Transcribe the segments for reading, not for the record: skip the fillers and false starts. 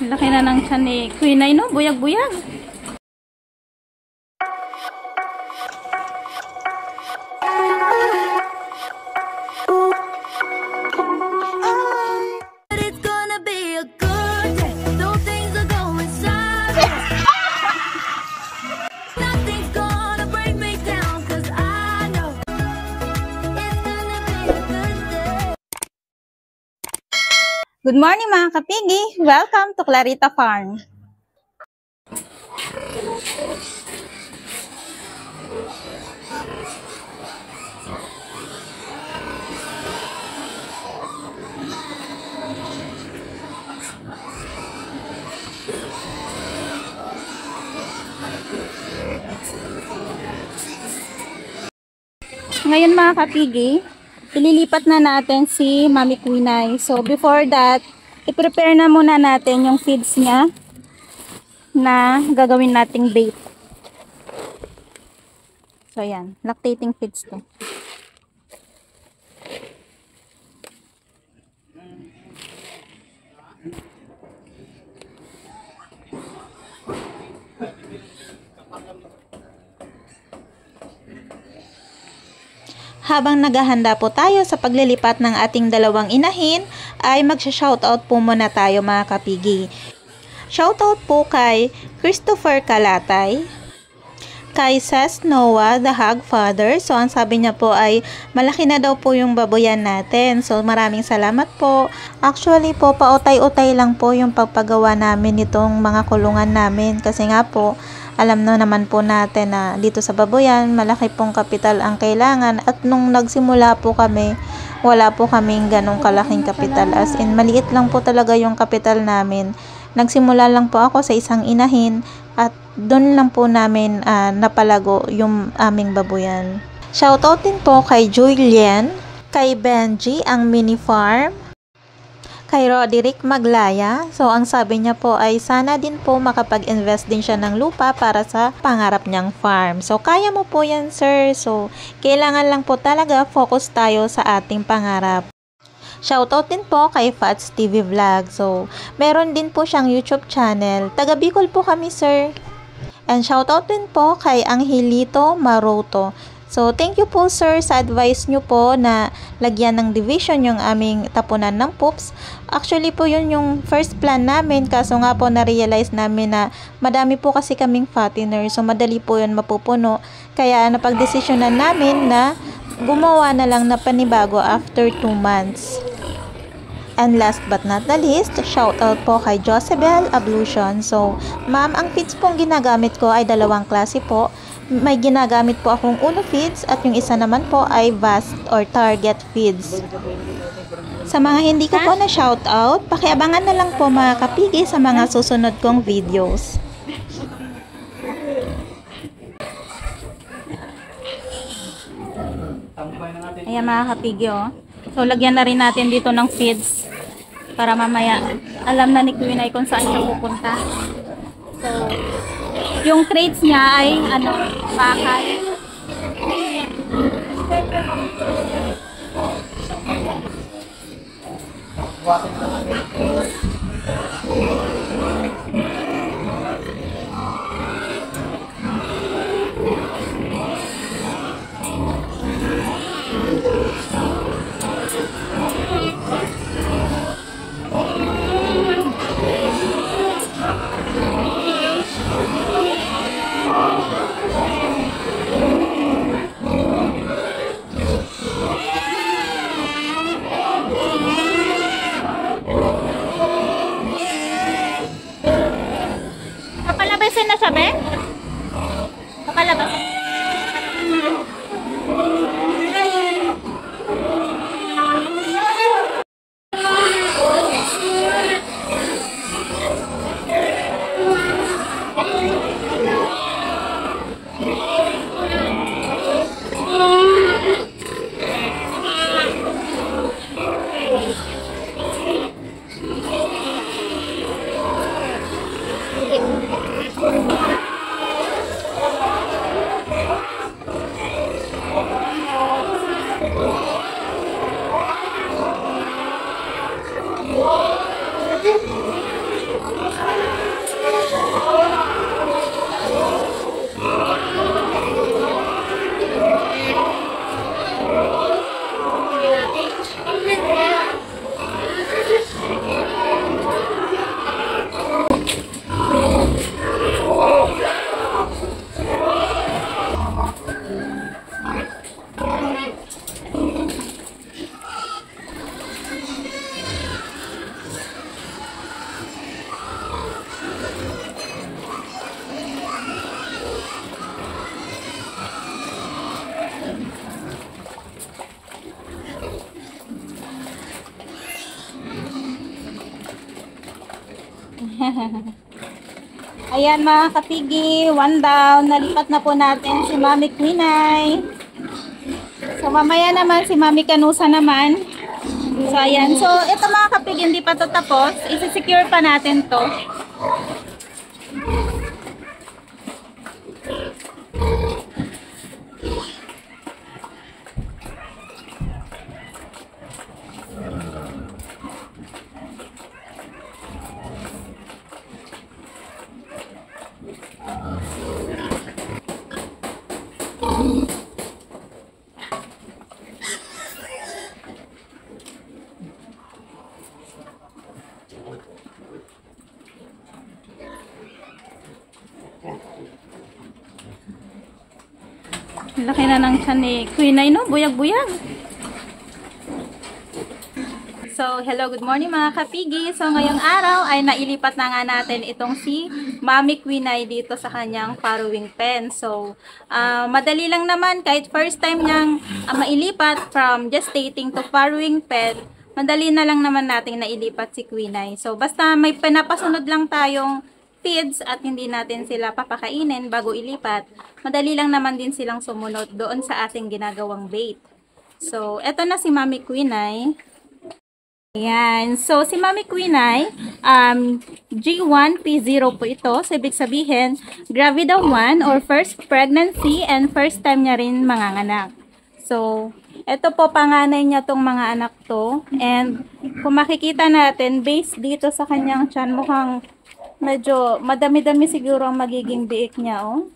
Laki na ng tiyan ni Queen ay, no? Buyag-buyag. Good morning mga kapigi! Welcome to Clarita Farm. Ngayon mga kapigi, ililipat na natin si Mami Quinay. So before that, i-prepare na muna natin yung feeds niya na gagawin nating bait. So yan, lactating feeds to. Habang naghahanda po tayo sa paglilipat ng ating dalawang inahin, ay magsha-shoutout po muna tayo mga kapigi. Shoutout po kay Christopher Kalatay, kay Sas Noah, the Hog Father. So ang sabi niya po ay malaki na daw po yung baboyan natin. So maraming salamat po. Actually po, pautay-utay lang po yung pagpagawa namin nitong mga kulungan namin. Kasi nga po, alam na naman po natin na dito sa baboyan, malaki pong kapital ang kailangan. At nung nagsimula po kami, wala po kaming ganong kalaking kapital. As in, maliit lang po talaga yung kapital namin. Nagsimula lang po ako sa isang inahin at doon lang po namin napalago yung aming baboyan. Shoutout din po kay Julian, kay Benji, ang mini farm, kay Roderick Maglaya. So ang sabi niya po ay sana din po makapag-invest din siya ng lupa para sa pangarap niyang farm. So kaya mo po yan, sir. So kailangan lang po talaga focus tayo sa ating pangarap. Shoutout din po kay Fats TV Vlog. So meron din po siyang YouTube channel. Taga Bicol po kami, sir. And shoutout din po kay Angelito Maroto. So, thank you po sir sa advice nyo po na lagyan ng division yung aming tapunan ng poops. Actually po yun yung first plan namin, kaso nga po na-realize namin na madami po kasi kaming fattener. So, madali po yun mapupuno. Kaya napag-desisyonan namin na gumawa na lang na panibago after 2 months. And last but not the least, shoutout po kay Josebel Ablution. So, ma'am, ang feeds pong ginagamit ko ay dalawang klase po. May ginagamit po akong Uno feeds at yung isa naman po ay Vast or Target feeds. Sa mga hindi ko po na shoutout, pakiabangan na lang po mga kapigi sa mga susunod kong videos. Ayan mga kapigi, oh. So lagyan na rin natin dito ng feeds para mamaya alam na ni Queen ay kung saan siya pupunta. So yung crates niya ay bakal. Kapalabasin na siya, be? Kapalabasin. Ayan mga kapigi, one down. Nalipat na po natin si Mami Quinay. So mamaya naman si Mami Kanusa naman. So ayan. So ito mga kapigi, hindi pa to tapos. Isi-secure pa natin to. Laki na ng tiyan ni Quinay, no? Buyag-buyag. So, hello, good morning mga kapigi. So, ngayong araw ay nailipat na nga natin itong si Mami Quinay dito sa kanyang farrowing pen. So, madali lang naman kahit first time niyang mailipat from gestating to farrowing pen, madali na lang naman natin nailipat si Quinay. So, basta may pinapasunod lang tayong feeds at hindi natin sila papakainin bago ilipat, madali lang naman din silang sumunod doon sa ating ginagawang bait. So, eto na si Mami Quinay. Ayan. So, si Mami Quinay, G1, P0 po ito. So, ibig sabihin, gravida 1 or first pregnancy and first time niya rin manganganak. So, ito po panganay niya tong mga anak to. And, kung makikita natin, based dito sa kanyang tiyan, mukhang medyo madami-dami siguro ang magiging biik niya, oh.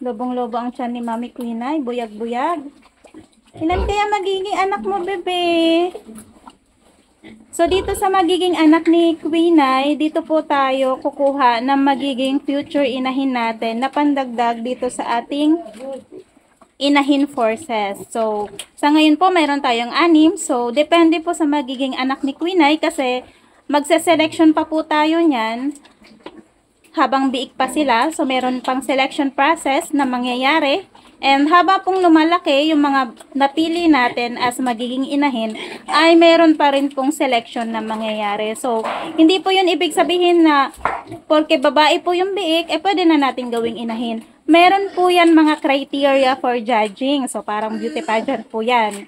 Lobong-lobo ang tiyan ni Mami Quinay. Buyag-buyag. Ilan kaya magiging anak mo, bebe? So, dito sa magiging anak ni Quinay, dito po tayo kukuha ng magiging future inahin natin na pandagdag dito sa ating inahin forces. So, sa ngayon po, mayroon tayong 6. So, depende po sa magiging anak ni Quinay kasi magse-selection pa po tayo niyan habang biik pa sila. So, meron pang selection process na mangyayari. And habang pong lumalaki, yung mga napili natin as magiging inahin, ay meron pa rin pong selection na mangyayari. So, hindi po yun ibig sabihin na porke babae po yung biik, pwede na natin gawing inahin. Meron po yan mga criteria for judging. So, parang beauty pageant po yan.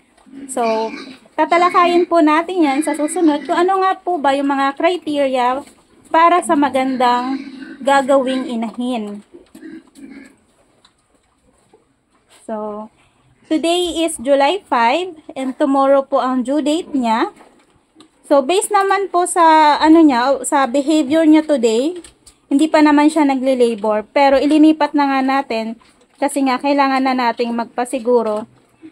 So, tatalakayin po natin yan sa susunod kung ano nga po ba yung mga criteria para sa magandang gagawing inahin. So, today is July 5 and tomorrow po ang due date niya. So, based naman po sa sa behavior niya today, hindi pa naman siya nagle-labor, pero ilinipat na nga natin kasi nga kailangan na nating magpasiguro.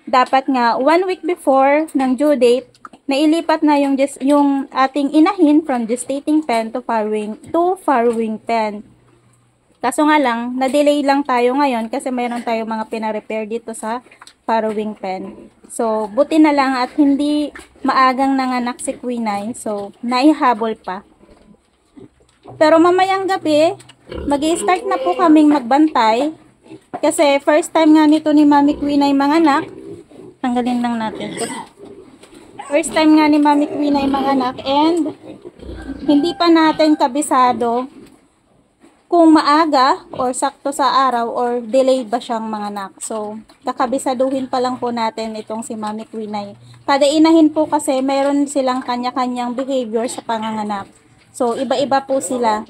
Dapat nga 1 week before ng due date, nailipat na yung ating inahin from gestating pen to farrowing pen. Kaso nga lang, na-delay lang tayo ngayon kasi mayroon tayo mga pina-repair dito sa farrowing pen. So, buti na lang at hindi maagang nanganak si Quinay. So, naihabol pa. Pero mamayang gabi, mag-i-start na po kaming magbantay. Kasi first time nga nito ni Mami Quinay manganak. Tanggalin lang natin ito. First time nga ni Mami Quinay manganak and hindi pa natin kabisado kung maaga or sakto sa araw or delayed ba siyang manganak. So, kakabisaduhin pa lang po natin itong si Mami Quinay. Kada inahin po kasi meron silang kanya-kanyang behavior sa panganganak. So, iba-iba po sila.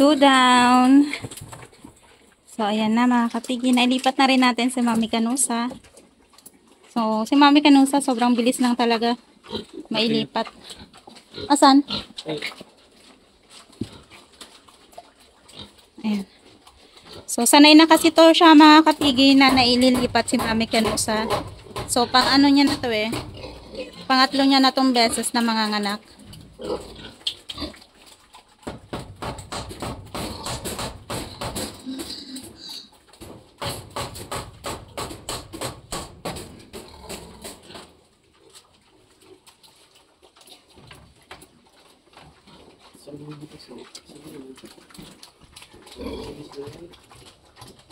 Two down. So, ayan na mga kapigi. Nailipat na rin natin si Mami Kanusa. So, si Mami Kanusa sobrang bilis lang talaga mailipat. Asan? Ayan. So, sanay na kasi to siya mga kapigi na naililipat si Mami Canusa. So, pang ano niya na to eh. Pangatlo niya na tong beses na manganganak.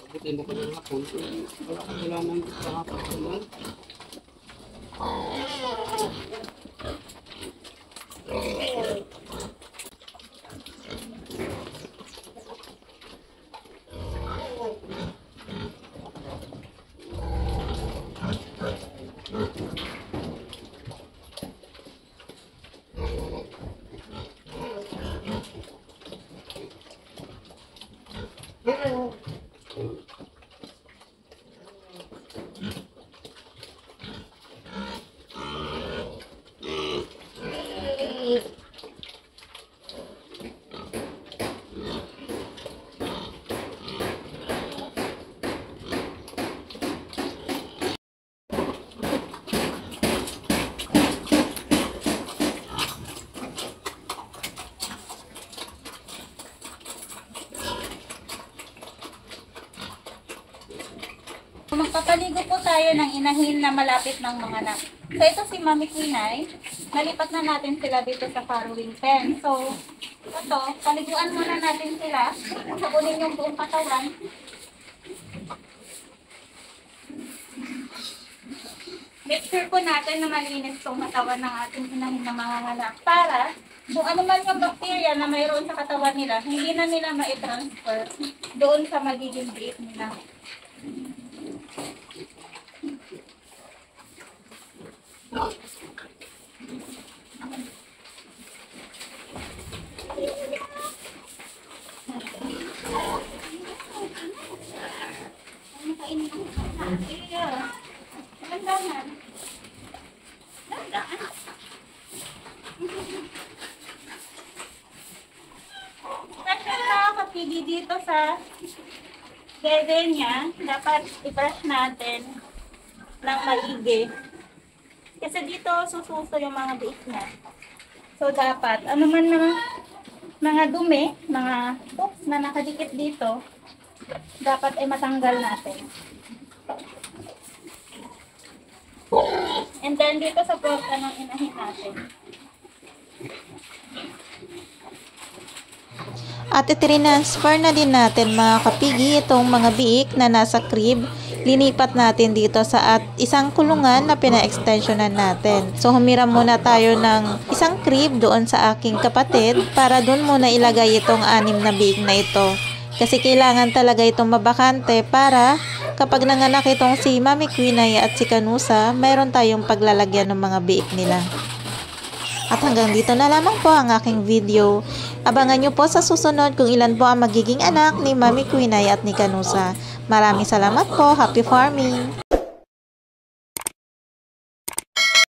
Buti mo ko ng hapon. Wala kang kailangan sa hapon. Magpapaligo po tayo ng inahin na malapit ng mga anak. So, ito si Mami Quinay. Nalipat na natin sila dito sa farrowing pen. So, ito, paliguan muna natin sila. Sabunin yung buong katawan. Make sure po natin na malinis itong katawan ng ating inahin na mga anak. Para, kung ano man yung bacteria na mayroon sa katawan nila, hindi na nila ma-transfer doon sa magiging biik nila. Special na kapigi dito sa dede niya, dapat i-brush natin ng maigi. Kasi dito sususo yung mga biik niya. So dapat, ano man mga dumi, mga poops na nakadikit dito, dapat ay matanggal natin. And then dito sa porta ng inahin natin. At itinransfer na din natin mga kapigi itong mga biik na nasa crib. Linipat natin dito sa isang kulungan na pina-extensionan natin. So humiram muna tayo ng isang crib doon sa aking kapatid para doon muna ilagay itong 6 na biik na ito. Kasi kailangan talaga itong mabakante para kapag nanganak itong si Mami Quinay at si Canusa, mayroon tayong paglalagyan ng mga biik nila. At hanggang dito na lamang po ang aking video. Abangan nyo po sa susunod kung ilan po ang magiging anak ni Mami Quinay at ni Canusa. Maraming salamat po. Happy farming!